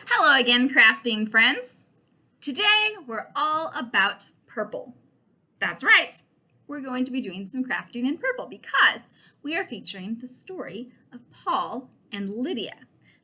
Hello again, crafting friends. Today we're all about purple. That's right. We're going to be doing some crafting in purple because we are featuring the story of Paul and Lydia,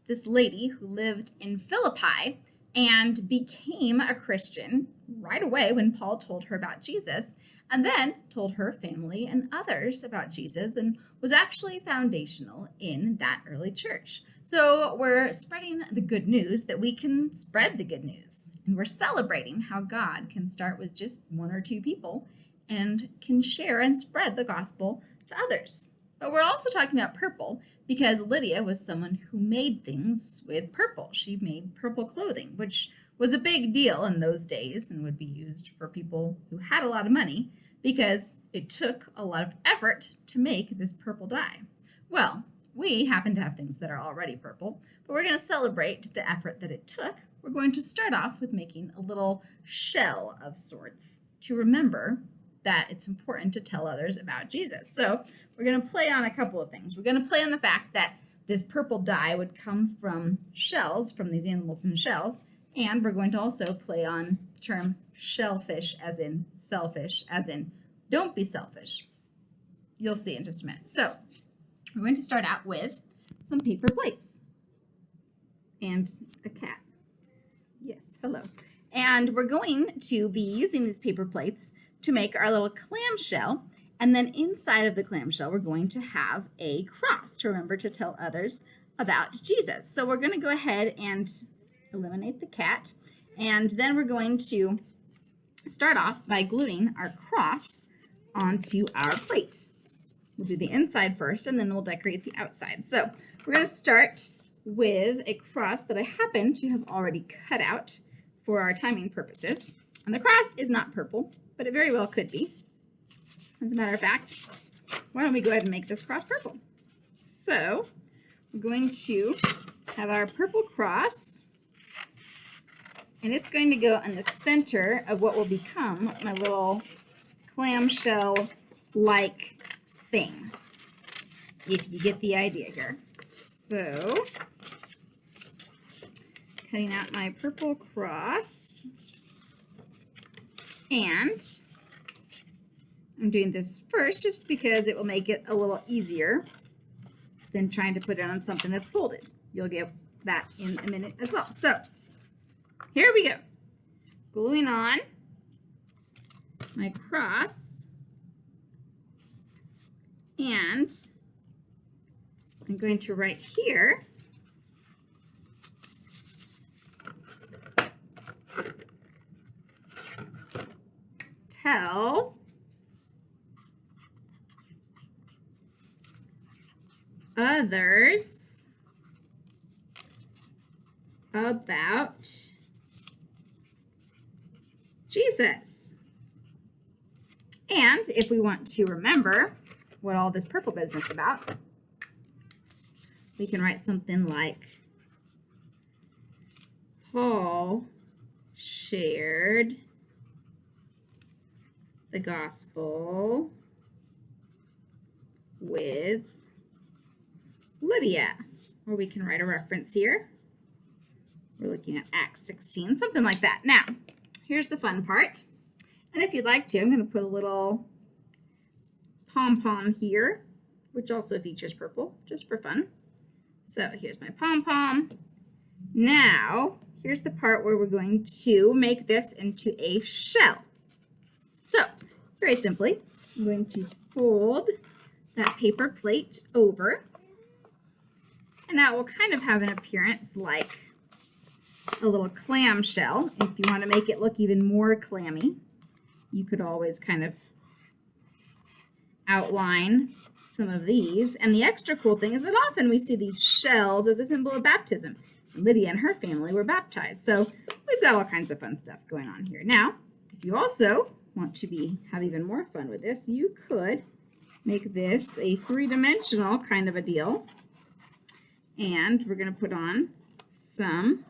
this lady who lived in Philippi and became a Christian right away when Paul told her about Jesus, and then told her family and others about Jesus and was actually foundational in that early church. So we're spreading the good news that we can spread the good news. And we're celebrating how God can start with just one or two people and can share and spread the gospel to others. But we're also talking about purple because Lydia was someone who made things with purple. She made purple clothing, which was a big deal in those days and would be used for people who had a lot of money because it took a lot of effort to make this purple dye. Well, we happen to have things that are already purple, but we're going to celebrate the effort that it took. We're going to start off with making a little shell of sorts to remember that it's important to tell others about Jesus. So we're going to play on a couple of things. We're going to play on the fact that this purple dye would come from shells, from these animals in shells, and we're going to also play on the term shellfish, as in selfish, as in don't be selfish. You'll see in just a minute. So we're going to start out with some paper plates and a cat. Yes, hello. And we're going to be using these paper plates to make our little clamshell. And then inside of the clamshell, we're going to have a cross to remember to tell others about Jesus. So we're going to go ahead and eliminate the cat. And then we're going to start off by gluing our cross onto our plate. We'll do the inside first, and then we'll decorate the outside. So we're going to start with a cross that I happen to have already cut out for our timing purposes. And the cross is not purple, but it very well could be. As a matter of fact, why don't we go ahead and make this cross purple? So we're going to have our purple cross, and it's going to go in the center of what will become my little clamshell-like thing, if you get the idea here. So, cutting out my purple cross, and I'm doing this first just because it will make it a little easier than trying to put it on something that's folded. You'll get that in a minute as well. So, here we go. Gluing on my cross. And I'm going to write here tell others about Jesus. And if we want to remember what all this purple business is about, we can write something like Paul shared the gospel with Lydia. Or we can write a reference here. We're looking at Acts 16, something like that. Now, here's the fun part. And if you'd like to, I'm going to put a little pom-pom here, which also features purple, just for fun. So here's my pom-pom. Now, here's the part where we're going to make this into a shell. So, very simply, I'm going to fold that paper plate over, and that will kind of have an appearance like a little clamshell. If you want to make it look even more clammy, you could always kind of outline some of these. And the extra cool thing is that often we see these shells as a symbol of baptism. Lydia and her family were baptized. So we've got all kinds of fun stuff going on here. Now, if you also want to have even more fun with this, you could make this a three-dimensional kind of a deal. And we're going to put on some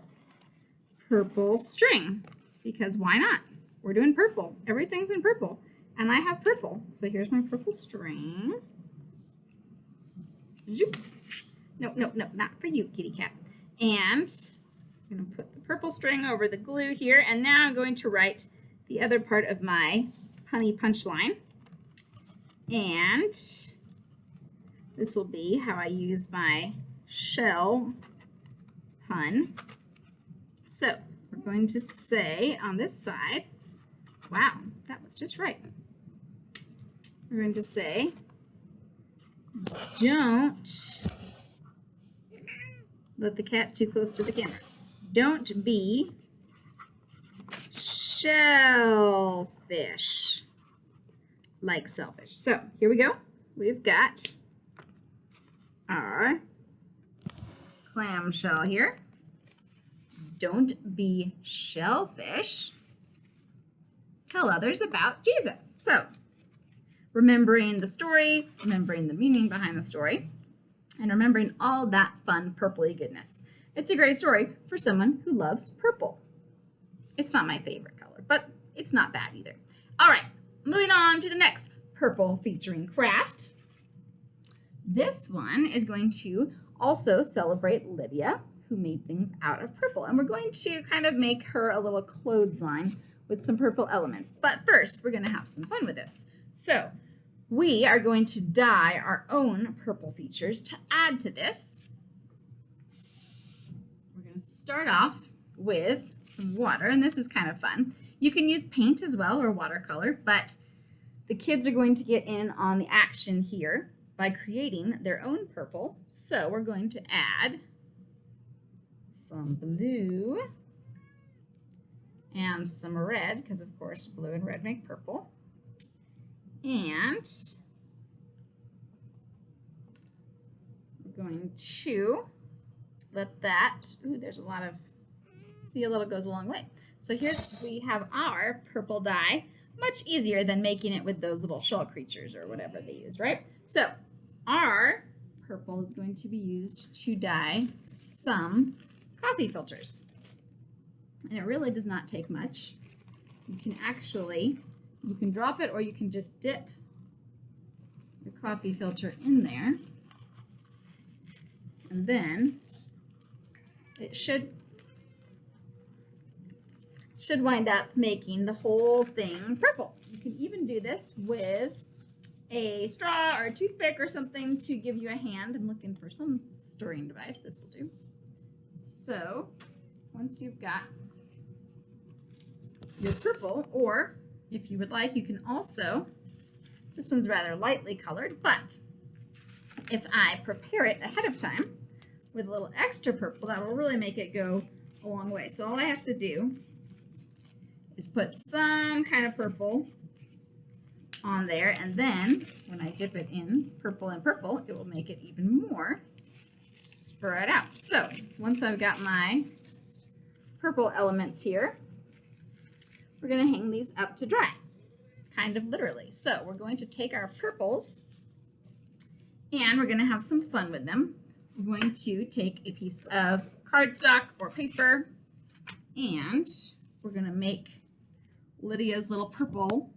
purple string, because why not? We're doing purple. Everything's in purple. And I have purple. So here's my purple string. Zoop. No, not for you, kitty cat. And I'm going to put the purple string over the glue here, and now I'm going to write the other part of my punny punchline. And this will be how I use my shell pun. So we're going to say on this side, wow, that was just right. We're going to say, don't let the cat too close to the camera. Don't be shellfish, like selfish. So here we go. We've got our clamshell here. Don't be shellfish. Tell others about Jesus. So remembering the story, remembering the meaning behind the story, and remembering all that fun purpley goodness. It's a great story for someone who loves purple. It's not my favorite color, but it's not bad either. All right, moving on to the next purple featuring craft. This one is going to also celebrate Lydia, who made things out of purple. And we're going to kind of make her a little clothesline with some purple elements. But first, we're going to have some fun with this. So we are going to dye our own purple features to add to this. We're going to start off with some water, and this is kind of fun. You can use paint as well or watercolor, but the kids are going to get in on the action here by creating their own purple. So we're going to add some blue and some red, because of course blue and red make purple. And we're going to let that, ooh, there's a lot of, see, a little goes a long way. So here's, we have our purple dye, much easier than making it with those little shell creatures or whatever they use, right? So our purple is going to be used to dye some coffee filters. And it really does not take much. You can actually, you can drop it or you can just dip the coffee filter in there. And then it should wind up making the whole thing purple. You can even do this with a straw or a toothpick or something to give you a hand. I'm looking for some stirring device. This will do. So once you've got your purple, or if you would like, you can also, this one's rather lightly colored, but if I prepare it ahead of time with a little extra purple, that will really make it go a long way. So all I have to do is put some kind of purple on there, and then when I dip it in purple and purple, it will make it even more spread out. So once I've got my purple elements here, we're going to hang these up to dry, kind of literally. So we're going to take our purples and we're going to have some fun with them. We're going to take a piece of cardstock or paper and we're going to make Lydia's little purple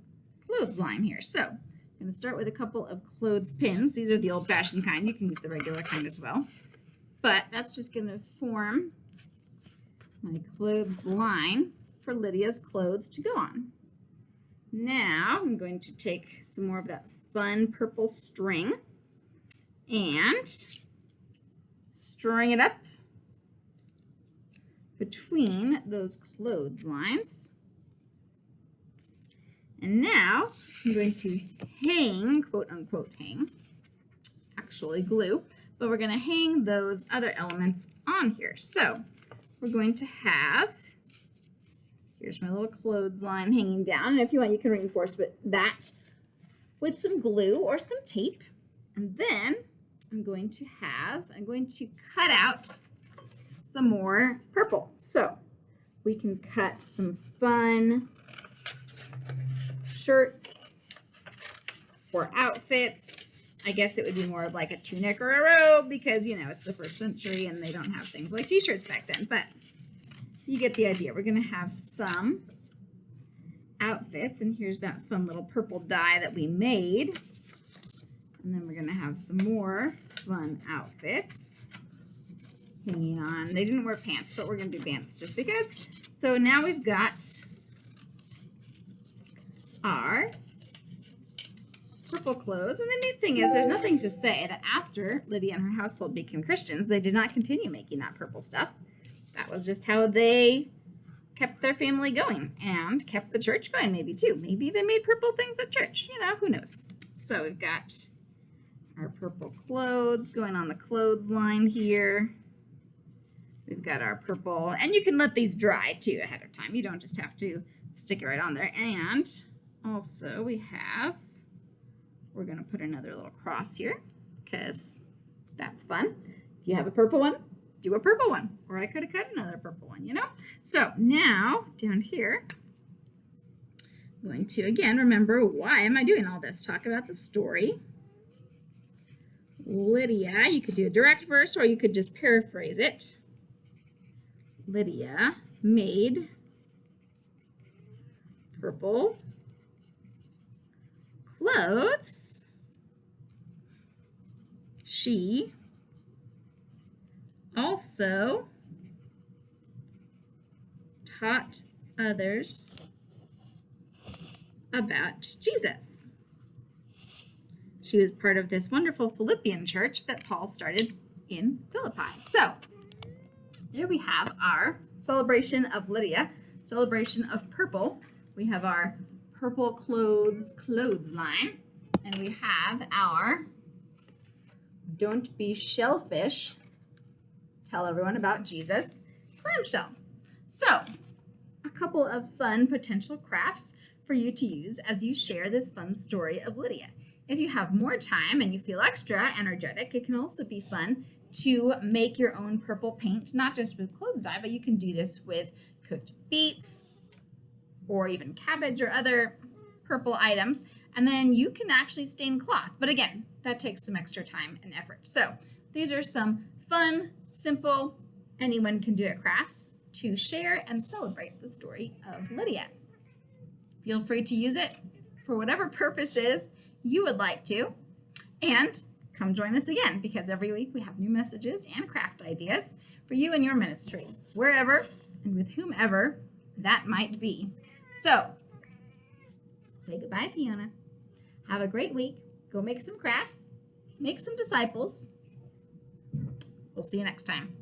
clothesline here. So I'm going to start with a couple of clothespins. These are the old-fashioned kind. You can use the regular kind as well. But that's just going to form my clothesline for Lydia's clothes to go on. Now I'm going to take some more of that fun purple string and string it up between those clotheslines. And now I'm going to hang, quote unquote hang, actually glue, but we're going to hang those other elements on here. So we're going to have, here's my little clothesline hanging down, and if you want you can reinforce that with some glue or some tape. And then I'm going to cut out some more purple. So we can cut some fun shirts or outfits. I guess it would be more of like a tunic or a robe because, you know, it's the 1st century and they don't have things like t-shirts back then, but you get the idea. We're going to have some outfits, and here's that fun little purple dye that we made. And then we're going to have some more fun outfits. hanging on. They didn't wear pants, but we're going to do pants just because. So now we've got our purple clothes. And the neat thing is there's nothing to say that after Lydia and her household became Christians, they did not continue making that purple stuff. That was just how they kept their family going and kept the church going maybe too. Maybe they made purple things at church. You know, who knows? So we've got our purple clothes going on the clothesline here. We've got our purple, and you can let these dry too ahead of time. You don't just have to stick it right on there. And also we're going to put another little cross here because that's fun. If you have a purple one, do a purple one. Or I could have cut another purple one, you know? So now down here, I'm going to, again, remember why am I doing all this? Talk about the story. Lydia, you could do a direct verse or you could just paraphrase it. Lydia made purple clothes. She also taught others about Jesus. She was part of this wonderful Philippian church that Paul started in Philippi. So there we have our celebration of Lydia, celebration of purple. We have our purple clothes clothesline, and we have our don't be shellfish, tell everyone about Jesus clamshell. So a couple of fun potential crafts for you to use as you share this fun story of Lydia. If you have more time and you feel extra energetic, it can also be fun to make your own purple paint, not just with clothes dye, but you can do this with cooked beets or even cabbage or other purple items, and then you can actually stain cloth. But again, that takes some extra time and effort. So these are some fun, simple, anyone can do it crafts to share and celebrate the story of Lydia. Feel free to use it for whatever purposes you would like to, and come join us again, because every week we have new messages and craft ideas for you and your ministry, wherever and with whomever that might be. So, say goodbye, Fiona. Have a great week. Go make some crafts. Make some disciples. We'll see you next time.